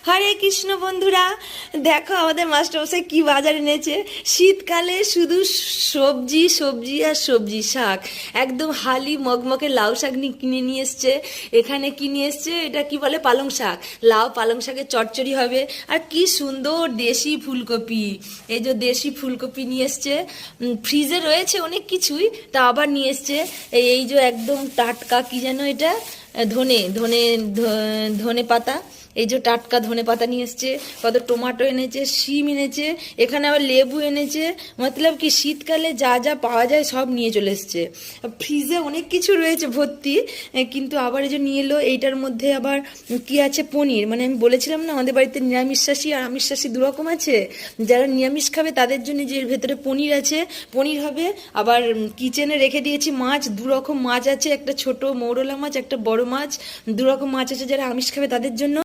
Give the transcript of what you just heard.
হরে কৃষ্ণ বন্ধুরা, দেখো আমাদের মাস্টারমশাই কি বাজার এনেছে। শীতকালে শুধু সবজি সবজি আর সবজি, শাক, একদম হালি মগমগে লাউ শাক কিনে নিয়ে এসছে। এখানে কিনে এসছে, এটা কি বলে, পালং শাক। লাউ পালং শাকের চচ্চড়ি হবে। আর কি সুন্দর দেশি ফুলকপি, এই যে দেশি ফুলকপি নিয়ে এসছে। ফ্রিজে রয়েছে অনেক কিছুই, তা আবার নিয়ে এসছে। এই যে একদম টাটকা, কি যেন এটা, ধনে ধনে ধনে পাতা, এই যে টাটকা ধনে পাতা নিয়ে এসছে। কত টমেটো এনেছে, শিম এনেছে, এখানে আবার লেবু এনেছে। মতলব কি শীতকালে যা যা পাওয়া যায় সব নিয়ে চলে এসছে। ফ্রিজে অনেক কিছু রয়েছে ভর্তি, কিন্তু আবার এই যে নিয়ে এলো। এইটার মধ্যে আবার কি আছে, পনির। মানে আমি বলেছিলাম না আমাদের বাড়িতে নিরামিষাশী আর আমিষাশী দুরকম আছে। যারা নিরামিষ খাবে তাদের জন্য যে এর ভেতরে পনির আছে, পনির হবে। আবার কিচেনে রেখে দিয়েছি মাছ, দুরকম মাছ আছে, একটা ছোট মৌরলা মাছ, একটা বড় মাছ, দুরকম মাছ আছে যারা আমিষ খাবে তাদের জন্য।